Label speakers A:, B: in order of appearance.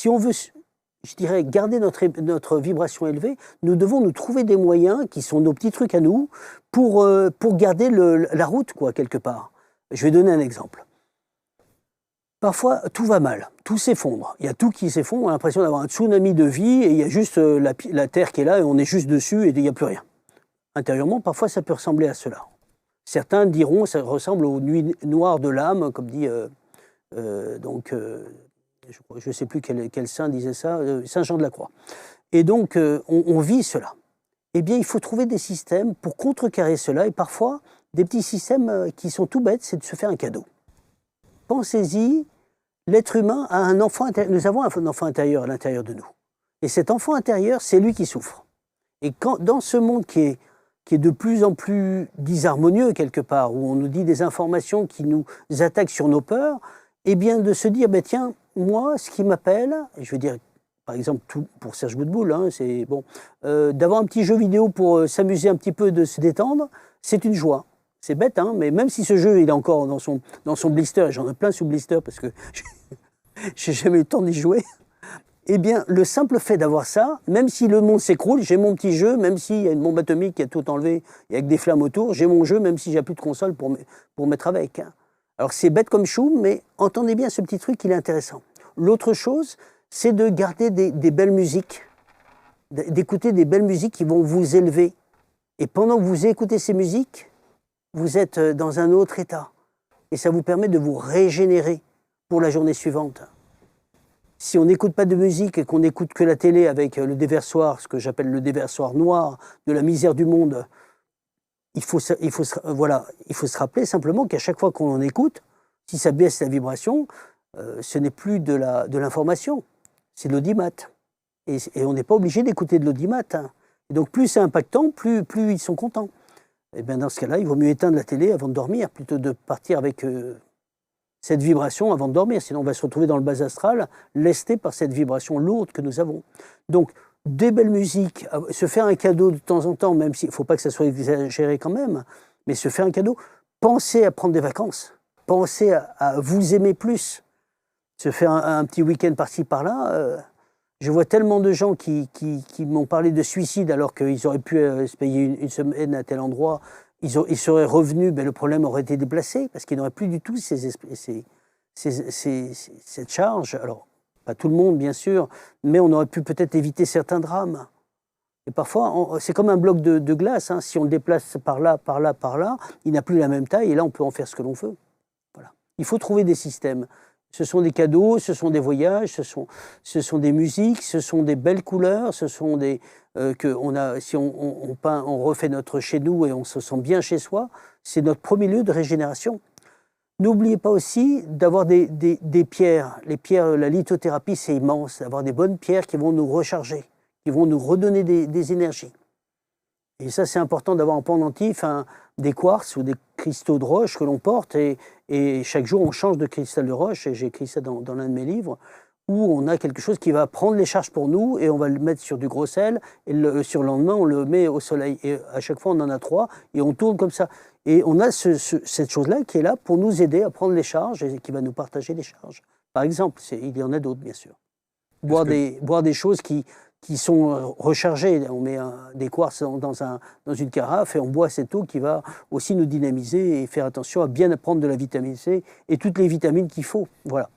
A: si on veut, je dirais, garder notre vibration élevée, nous devons nous trouver des moyens qui sont nos petits trucs à nous pour garder la route, quoi, quelque part. Je vais donner un exemple. Parfois, tout va mal, tout s'effondre. Il y a tout qui s'effondre, on a l'impression d'avoir un tsunami de vie et il y a juste la terre qui est là et on est juste dessus et il n'y a plus rien. Intérieurement, parfois, ça peut ressembler à cela. Certains diront ça ressemble aux nuits noires de l'âme, comme dit je ne sais plus quel saint disait ça, Saint Jean de la Croix. Et donc, on vit cela. Eh bien, il faut trouver des systèmes pour contrecarrer cela et parfois, des petits systèmes qui sont tout bêtes, c'est de se faire un cadeau. Pensez-y. L'être humain a un enfant intérieur. Nous avons un enfant intérieur à l'intérieur de nous. Et cet enfant intérieur, c'est lui qui souffre. Et dans ce monde qui est de plus en plus disharmonieux quelque part, où on nous dit des informations qui nous attaquent sur nos peurs, eh bien de se dire, tiens, moi, ce qui m'appelle, je veux dire, par exemple, tout pour Serge Boutboul, hein, c'est bon, d'avoir un petit jeu vidéo pour s'amuser un petit peu, de se détendre, c'est une joie. C'est bête, hein, mais même si ce jeu il est encore dans son blister, j'en ai plein sous blister parce que j'ai jamais eu le temps d'y jouer, eh bien, le simple fait d'avoir ça, même si le monde s'écroule, j'ai mon petit jeu, même s'il y a une bombe atomique qui a tout enlevé et avec des flammes autour, j'ai mon jeu, même si j'ai plus de console pour mettre avec. Hein. Alors c'est bête comme chou, mais entendez bien ce petit truc, il est intéressant. L'autre chose, c'est de garder des belles musiques, d'écouter des belles musiques qui vont vous élever. Et pendant que vous écoutez ces musiques, vous êtes dans un autre état. Et ça vous permet de vous régénérer pour la journée suivante. Si on n'écoute pas de musique et qu'on n'écoute que la télé avec le déversoir, ce que j'appelle le déversoir noir de la misère du monde, il faut se rappeler simplement qu'à chaque fois qu'on en écoute, si ça baisse la vibration, ce n'est plus de l'information, c'est de l'audimat. Et on n'est pas obligé d'écouter de l'audimat. Hein. Et donc plus c'est impactant, plus ils sont contents. Et bien dans ce cas-là, il vaut mieux éteindre la télé avant de dormir, plutôt de partir avec cette vibration avant de dormir. Sinon, on va se retrouver dans le bas astral, lesté par cette vibration lourde que nous avons. Donc, des belles musiques, se faire un cadeau de temps en temps, même s'il ne faut pas que ça soit exagéré quand même, mais se faire un cadeau, pensez à prendre des vacances, pensez à vous aimer plus, se faire un petit week-end par-ci, par-là. Je vois tellement de gens qui m'ont parlé de suicide alors qu'ils auraient pu se payer une semaine à tel endroit. Ils seraient revenus, le problème aurait été déplacé parce qu'ils n'auraient plus du tout cette charge. Alors, pas tout le monde, bien sûr, mais on aurait pu peut-être éviter certains drames. Et parfois, c'est comme un bloc de glace. Hein. Si on le déplace par là, par là, par là, il n'a plus la même taille et là, on peut en faire ce que l'on veut. Voilà. Il faut trouver des systèmes. Ce sont des cadeaux, ce sont des voyages, ce sont des musiques, ce sont des belles couleurs, ce sont des si on peint, on refait notre chez nous et on se sent bien chez soi, c'est notre premier lieu de régénération. N'oubliez pas aussi d'avoir des pierres. Les pierres, la lithothérapie, c'est immense. D'avoir des bonnes pierres qui vont nous recharger, qui vont nous redonner des énergies. Et ça, c'est important d'avoir en pendentif des quartz ou des cristaux de roche que l'on porte. Et chaque jour, on change de cristal de roche. Et j'ai écrit ça dans l'un de mes livres, où on a quelque chose qui va prendre les charges pour nous et on va le mettre sur du gros sel. Et sur le lendemain, on le met au soleil. Et à chaque fois, on en a 3 et on tourne comme ça. Et on a cette chose-là qui est là pour nous aider à prendre les charges et qui va nous partager les charges. Par exemple, il y en a d'autres, bien sûr. Boire des choses qui sont rechargées. On met des quartz dans une carafe et on boit cette eau qui va aussi nous dynamiser et faire attention à bien prendre de la vitamine C et toutes les vitamines qu'il faut. Voilà.